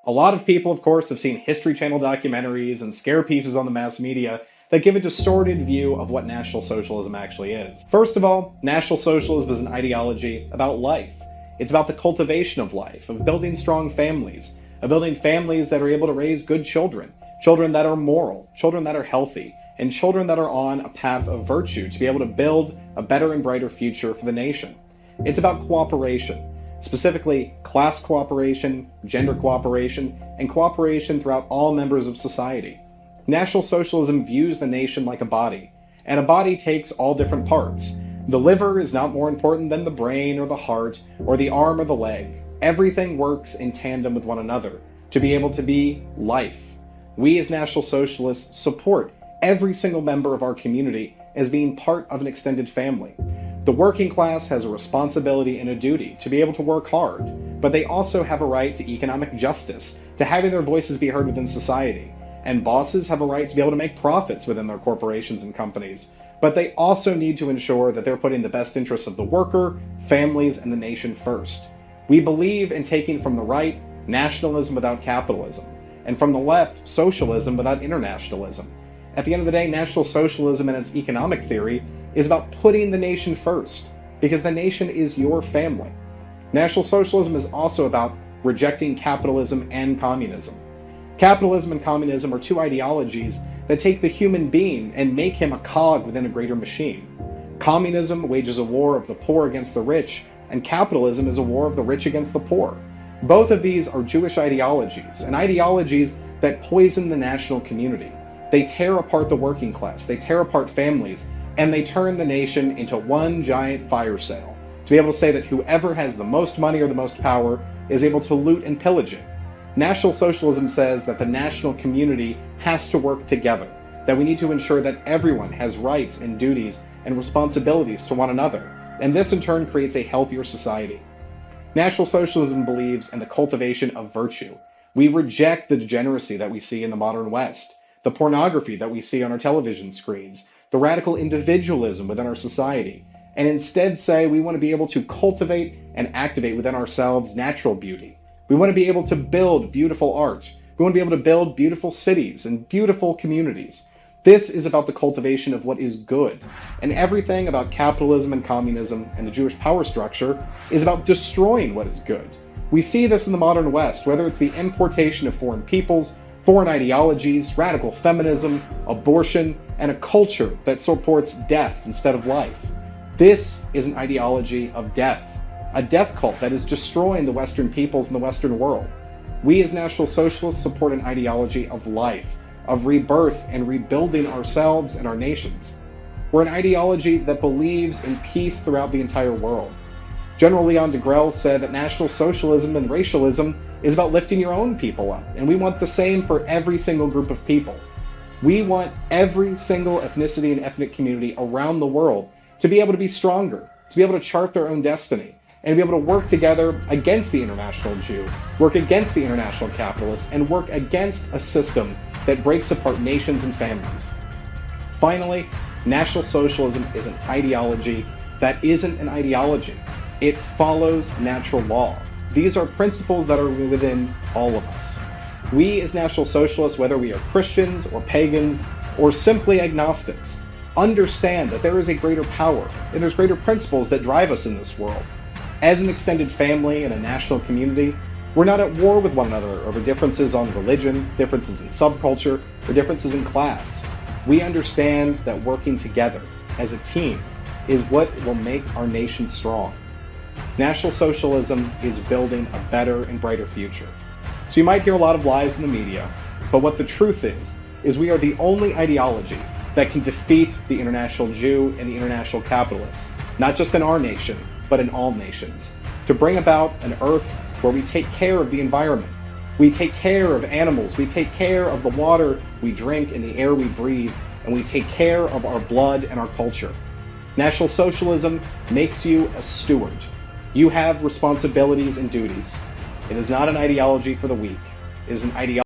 A lot of people, of course, have seen History Channel documentaries and scare pieces on the mass media that give a distorted view of what National Socialism actually is. First of all, National Socialism is an ideology about life. It's about the cultivation of life, of building strong families, of building families that are able to raise good children, children that are moral, children that are healthy, and children that are on a path of virtue to be able to build a better and brighter future for the nation. It's about cooperation, specifically class cooperation, gender cooperation, and cooperation throughout all members of society. National Socialism views the nation like a body, and a body takes all different parts. The liver is not more important than the brain or the heart or the arm or the leg. Everything works in tandem with one another to be able to be life. We as National Socialists support every single member of our community as being part of an extended family. The working class has a responsibility and a duty to be able to work hard, but they also have a right to economic justice, to having their voices be heard within society. And bosses have a right to be able to make profits within their corporations and companies, but they also need to ensure that they're putting the best interests of the worker, families, and the nation first. We believe in taking from the right nationalism without capitalism, and from the left socialism without internationalism. At the end of the day, National Socialism and its economic theory is about putting the nation first, because the nation is your family. National Socialism is also about rejecting capitalism and communism. Capitalism and communism are two ideologies that take the human being and make him a cog within a greater machine. Communism wages a war of the poor against the rich, and capitalism is a war of the rich against the poor. Both of these are Jewish ideologies, and ideologies that poison the national community. They tear apart the working class, they tear apart families, and they turn the nation into one giant fire sale, to be able to say that whoever has the most money or the most power is able to loot and pillage it. National Socialism says that the national community has to work together, that we need to ensure that everyone has rights and duties and responsibilities to one another, and this in turn creates a healthier society. National Socialism believes in the cultivation of virtue. We reject the degeneracy that we see in the modern West, the pornography that we see on our television screens, the radical individualism within our society, and instead say we want to be able to cultivate and activate within ourselves natural beauty. We want to be able to build beautiful art. We want to be able to build beautiful cities and beautiful communities. This is about the cultivation of what is good. And everything about capitalism and communism and the Jewish power structure is about destroying what is good. We see this in the modern West, whether it's the importation of foreign peoples, foreign ideologies, radical feminism, abortion, and a culture that supports death instead of life. This is an ideology of death. A death cult that is destroying the Western peoples and the Western world. We as National Socialists support an ideology of life, of rebirth and rebuilding ourselves and our nations. We're an ideology that believes in peace throughout the entire world. General Leon deGrelle said that National Socialism and racialism is about lifting your own people up, and we want the same for every single group of people. We want every single ethnicity and ethnic community around the world to be able to be stronger, to be able to chart their own destiny, and be able to work together against the international Jew, work against the international capitalists, and work against a system that breaks apart nations and families. Finally, National Socialism is an ideology that isn't an ideology. It follows natural law. These are principles that are within all of us. We as National Socialists, whether we are Christians or pagans or simply agnostics, understand that there is a greater power and there's greater principles that drive us in this world. As an extended family and a national community, we're not at war with one another over differences on religion, differences in subculture, or differences in class. We understand that working together as a team is what will make our nation strong. National Socialism is building a better and brighter future. So you might hear a lot of lies in the media, but what the truth is we are the only ideology that can defeat the international Jew and the international capitalists, not just in our nation, but in all nations, to bring about an earth where we take care of the environment. We take care of animals, we take care of the water we drink and the air we breathe, and we take care of our blood and our culture. National Socialism makes you a steward. You have responsibilities and duties. It is not an ideology for the weak. It is an ideology